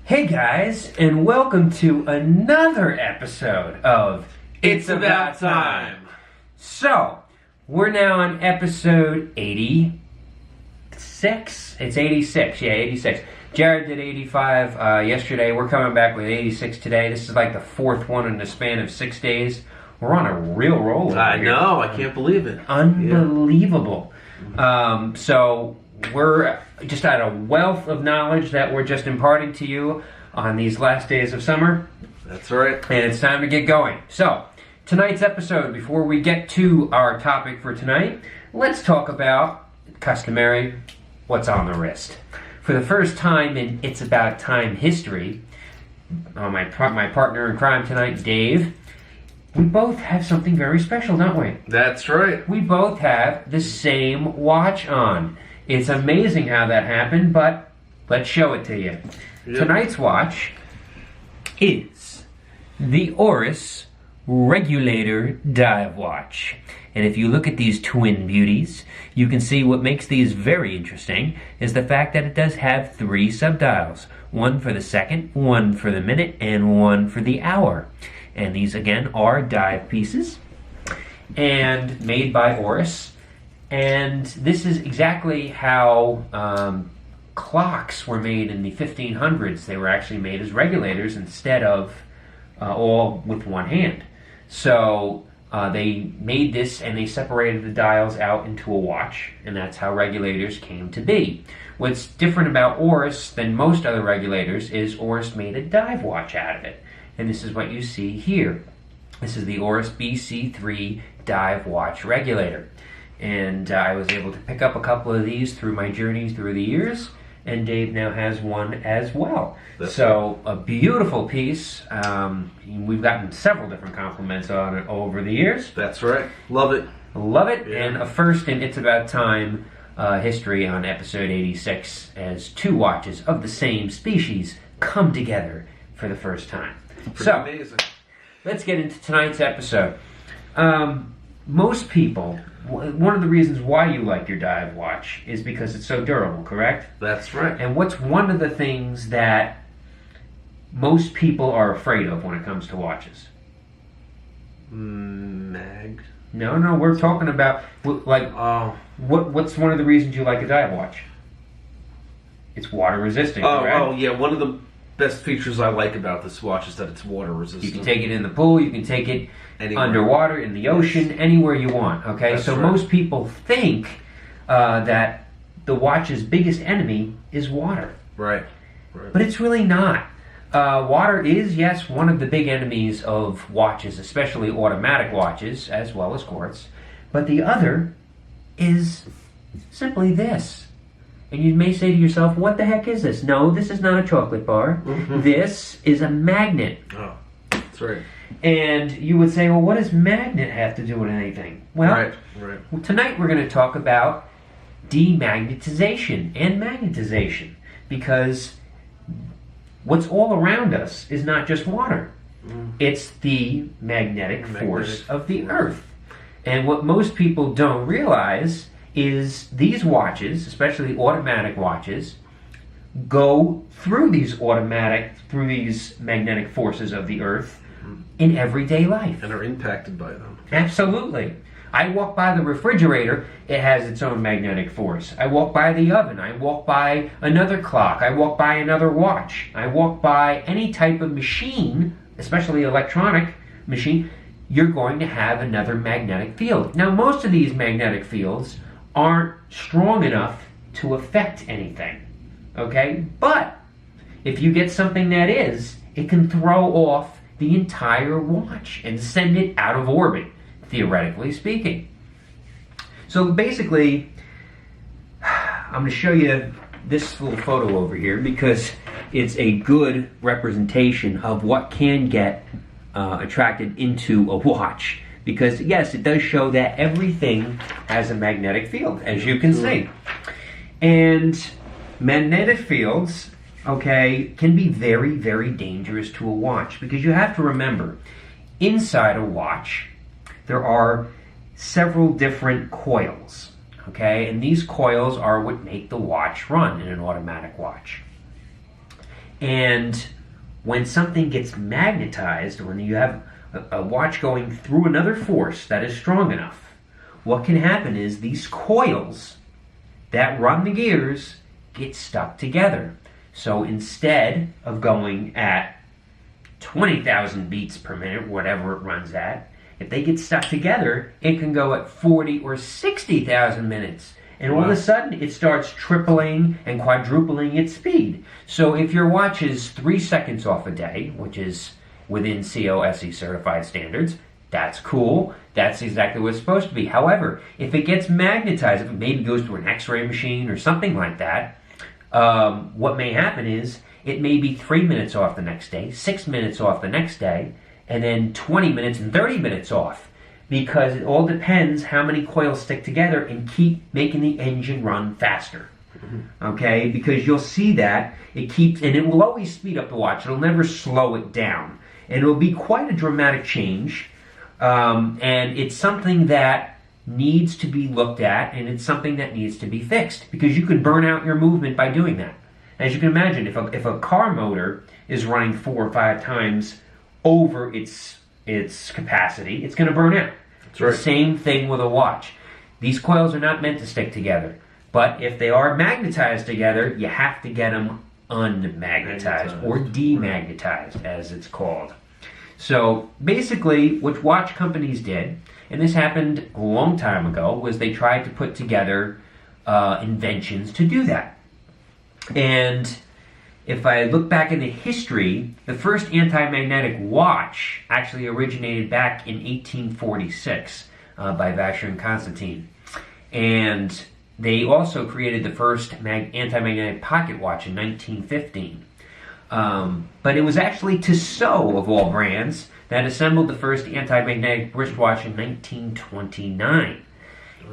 Hey guys, and welcome to another episode of It's About Time. So, we're now on episode 86. It's 86, yeah, 86. Jared did 85 yesterday. We're coming back with 86 today. This is like the fourth one in the span of 6 days. We're on a real roll over I here. know, I can't believe it. Unbelievable. So we're just at a wealth of knowledge that we're just imparting to you on these last days of summer. That's right. And it's time to get going. So, tonight's episode, before we get to our topic for tonight, let's talk about, customary, what's on the wrist. For the first time in It's About Time history, my partner in crime tonight, Dave, we both have something very special, don't we? That's right. We both have the same watch on. It's amazing how that happened, but let's show it to you. Yep. Tonight's watch is the Oris Regulator Dive Watch. And if you look at these twin beauties, you can see what makes these very interesting is the fact that it does have 3 subdials. One for the second, one for the minute, and one for the hour. And these, again, are dive pieces and made by Oris. And this is exactly how clocks were made in the 1500s. They were actually made as regulators instead of all with one hand. So they made this and they separated the dials out into a watch, and that's how regulators came to be. What's different about Oris than most other regulators is Oris made a dive watch out of it. And this is what you see here. This is the Oris BC3 Dive Watch Regulator. And I was able to pick up a couple of these through my journeys through the years, and Dave now has one as well. So a beautiful piece. We've gotten several different compliments on it over the years. That's right. Love it. Love it, Yeah. and a first in It's About Time history on episode 86 as 2 watches of the same species come together for the first time. Pretty amazing. Let's get into tonight's episode. Most people, one of the reasons why you like your dive watch is because it's so durable, correct? That's right. And what's one of the things that most people are afraid of when it comes to watches? Mag. No, we're talking about, like, what's one of the reasons you like a dive watch? It's water resistant, correct? Oh, yeah. One of the best features I like about this watch is that it's water resistant. You can take it in the pool, you can take it anywhere. Underwater, in the ocean, anywhere you want, okay? That's so right. most people think that the watch's biggest enemy is water. Right. But it's really not. Water is, yes, one of the big enemies of watches, especially automatic watches, as well as quartz. But the other is simply this. And you may say to yourself, what the heck is this? No, this is not a chocolate bar. Mm-hmm. This is a magnet. Oh, that's right. And you would say, well, what does magnet have to do with anything? Well, Right. Tonight we're going to talk about demagnetization and magnetization, because what's all around us is not just water. It's the magnetic force of the Earth. And what most people don't realize is these watches, especially automatic watches, go through these magnetic forces of the Earth in everyday life. And are impacted by them. Absolutely. I walk by the refrigerator, it has its own magnetic force. I walk by the oven, I walk by another clock, I walk by another watch, I walk by any type of machine, especially electronic machine, you're going to have another magnetic field. Now, most of these magnetic fields aren't strong enough to affect anything, okay? But if you get something that is, it can throw off the entire watch and send it out of orbit, theoretically speaking. So basically, I'm going to show you this little photo over here because it's a good representation of what can get attracted into a watch. Because, yes, it does show that everything has a magnetic field, as you can see. And magnetic fields, okay, can be very, very dangerous to a watch. Because you have to remember, inside a watch, there are several different coils, okay? And these coils are what make the watch run in an automatic watch. And when something gets magnetized, when you have a watch going through another force that is strong enough, what can happen is these coils that run the gears get stuck together. So instead of going at 20,000 beats per minute, whatever it runs at, if they get stuck together, it can go at 40 or 60,000 minutes. And all of a sudden, it starts tripling and quadrupling its speed. So if your watch is 3 seconds off a day, which is within COSC certified standards, that's cool. That's exactly what it's supposed to be. However, if it gets magnetized, if it maybe goes to an X-ray machine or something like that, what may happen is it may be 3 minutes off the next day, 6 minutes off the next day, and then 20 minutes and 30 minutes off. Because it all depends how many coils stick together and keep making the engine run faster. Okay? Because you'll see that it keeps, and it will always speed up the watch. It'll never slow it down. And it'll be quite a dramatic change. And it's something that needs to be looked at, and it's something that needs to be fixed. Because you could burn out your movement by doing that. As you can imagine, if a car motor is running 4 or 5 times over its capacity, it's going to burn out. That's right. The same thing with a watch. These coils are not meant to stick together. But if they are magnetized together, you have to get them unmagnetized or demagnetized, as it's called. So basically, what watch companies did, and this happened a long time ago, was they tried to put together inventions to do that. And if I look back into history, the first anti-magnetic watch actually originated back in 1846 by Vasher and Constantine. And they also created the first anti-magnetic pocket watch in 1915. But it was actually Tissot, of all brands, that assembled the first anti-magnetic wristwatch in 1929.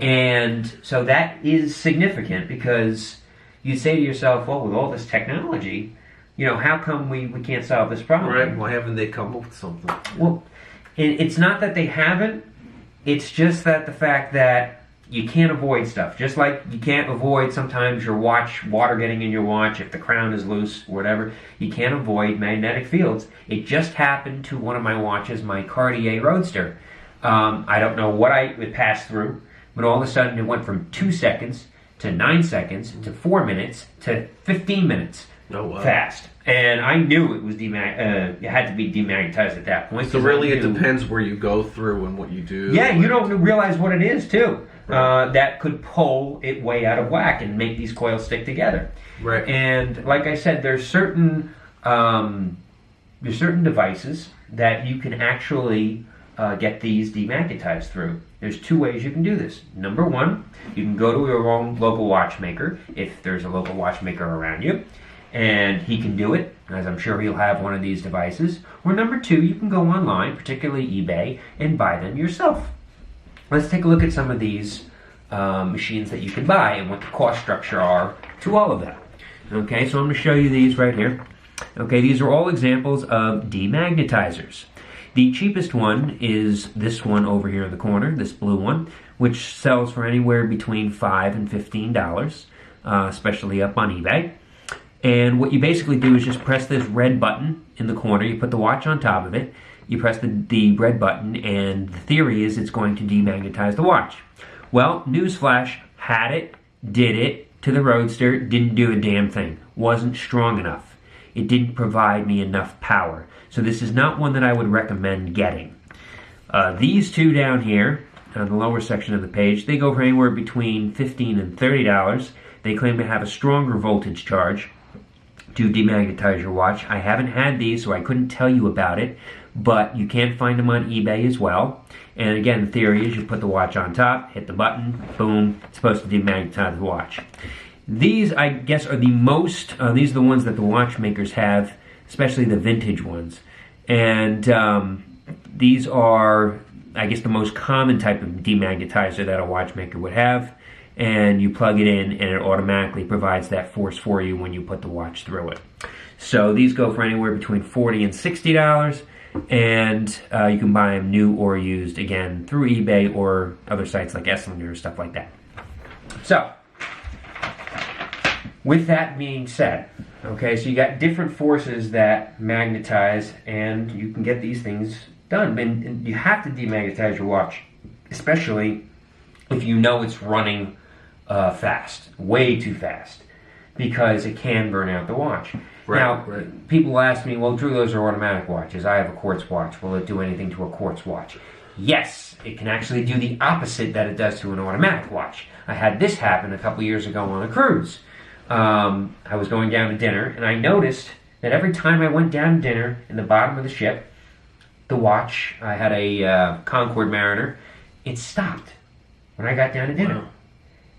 And so that is significant because you say to yourself, well, with all this technology, you know, how come we can't solve this problem? Right, why haven't they come up with something? Well, it's not that they haven't, it's just that the fact that you can't avoid stuff. Just like you can't avoid sometimes your watch, water getting in your watch, if the crown is loose, whatever, you can't avoid magnetic fields. It just happened to one of my watches, my Cartier Roadster. I don't know what it passed through, but all of a sudden it went from 2 seconds to 9 seconds to 4 minutes to 15 minutes fast. And I knew it was it had to be demagnetized at that point. So really it depends where you go through and what you do. Yeah, you don't realize what it is too. Right. That could pull it way out of whack and make these coils stick together. Right. And like I said, there's certain devices that you can actually get these demagnetized through. There's 2 ways you can do this. Number 1, you can go to your own local watchmaker, if there's a local watchmaker around you, and he can do it, as I'm sure he'll have one of these devices. Or number 2, you can go online, particularly eBay, and buy them yourself. Let's take a look at some of these machines that you can buy and what the cost structure are to all of them. Okay, so I'm going to show you these right here. Okay, these are all examples of demagnetizers. The cheapest one is this one over here in the corner, this blue one, which sells for anywhere between $5 and $15, especially up on eBay. And what you basically do is just press this red button in the corner. You put the watch on top of it. You press the red button, and the theory is it's going to demagnetize the watch. Well, newsflash, had it, did it to the Roadster, didn't do a damn thing. Wasn't strong enough. It didn't provide me enough power. So this is not one that I would recommend getting. These 2 down here, on the lower section of the page, they go for anywhere between $15 and $30. They claim to have a stronger voltage charge to demagnetize your watch. I haven't had these, so I couldn't tell you about it, but you can find them on eBay as well. And again, the theory is you put the watch on top, hit the button, boom, it's supposed to demagnetize the watch. These, I guess, are the most, these are the ones that the watchmakers have, especially the vintage ones. And these are, I guess, the most common type of demagnetizer that a watchmaker would have. And you plug it in, and it automatically provides that force for you when you put the watch through it. So these go for anywhere between $40 and $60, and you can buy them new or used, again, through eBay or other sites like Esslinger or stuff like that. So, with that being said, okay, so you got different forces that magnetize, and you can get these things done. And you have to demagnetize your watch, especially if you know it's running fast, way too fast, because it can burn out the watch. Now, people ask me, well, Drew, those are automatic watches. I have a Quartz watch. Will it do anything to a Quartz watch? Yes, it can actually do the opposite that it does to an automatic watch. I had this happen a couple years ago on a cruise. I was going down to dinner, and I noticed that every time I went down to dinner in the bottom of the ship, the watch, I had a Concord Mariner, it stopped when I got down to dinner. Wow.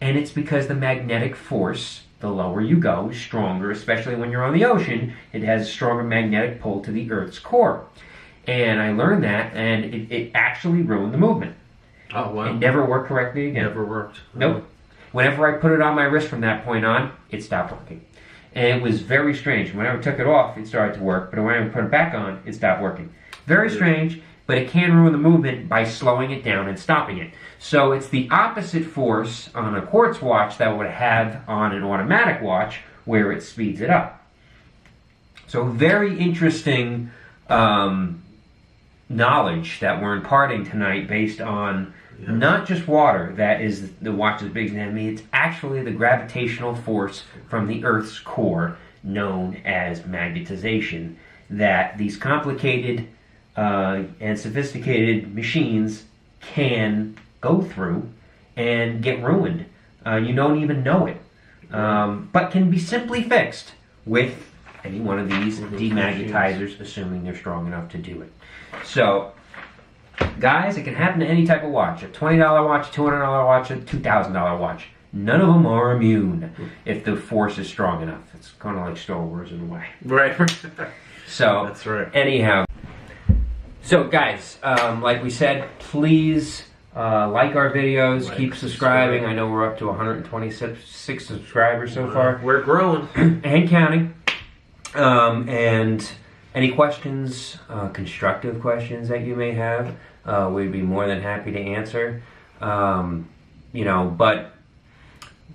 And it's because the magnetic force, the lower you go, is stronger, especially when you're on the ocean. It has a stronger magnetic pull to the Earth's core. And I learned that, and it actually ruined the movement. Oh, wow. It never worked correctly again. Never worked. Nope. Whenever I put it on my wrist from that point on, it stopped working. And it was very strange. Whenever I took it off, it started to work, but when I put it back on, it stopped working. Very strange, but it can ruin the movement by slowing it down and stopping it. So it's the opposite force on a Quartz watch that would have on an automatic watch, where it speeds it up. So very interesting knowledge that we're imparting tonight based on not just water that is the watch's biggest enemy. It's actually the gravitational force from the Earth's core, known as magnetization, that these complicated and sophisticated machines can go through and get ruined. You don't even know it, but can be simply fixed with any one of these demagnetizers, assuming they're strong enough to do it. So, guys, it can happen to any type of watch. A $20 watch, a $200 watch, a $2,000 watch. None of them are immune if the force is strong enough. It's kind of like Star Wars in a way. Right. So, that's right. Anyhow. So, guys, like we said, please like our videos, keep subscribing. I know we're up to 126 subscribers so far. We're growing. And counting. And any questions, constructive questions that you may have, we'd be more than happy to answer. But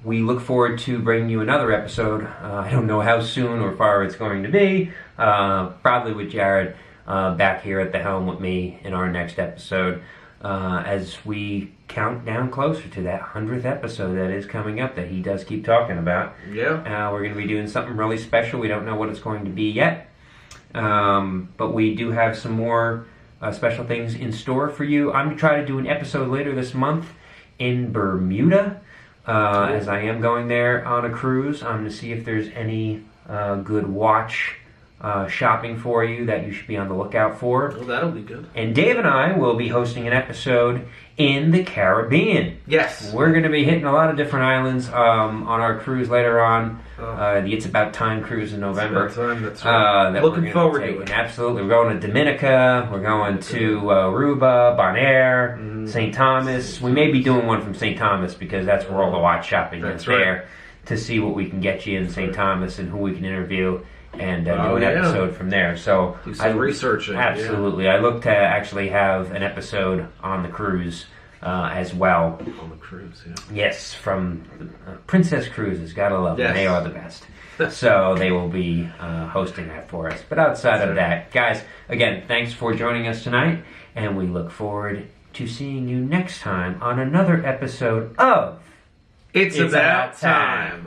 we look forward to bringing you another episode. I don't know how soon or far it's going to be. Probably with Jared back here at the helm with me in our next episode, as we count down closer to that 100th episode that is coming up that he does keep talking about. Yeah. We're going to be doing something really special. We don't know what it's going to be yet. But we do have some more special things in store for you. I'm going to try to do an episode later this month in Bermuda, as I am going there on a cruise. I'm going to see if there's any good watch shopping for you that you should be on the lookout for. Well, that'll be good. And Dave and I will be hosting an episode in the Caribbean. Yes. We're going to be hitting a lot of different islands on our cruise later on. The It's About Time cruise in November. That's right. Looking forward to it. Absolutely. We're going to Dominica. We're going to Aruba, Bonaire, St. Thomas. We may be doing one from St. Thomas because that's where all the watch shopping is there, to see what we can get you in St. Thomas and who we can interview and do an episode from there. So do some researching. Absolutely. I look to actually have an episode on the cruise as well. On the cruise, yeah. Yes, from Princess Cruises. Gotta love them. They are the best. So they will be hosting that for us. But outside of that, guys, again, thanks for joining us tonight, and we look forward to seeing you next time on another episode of It's About Time.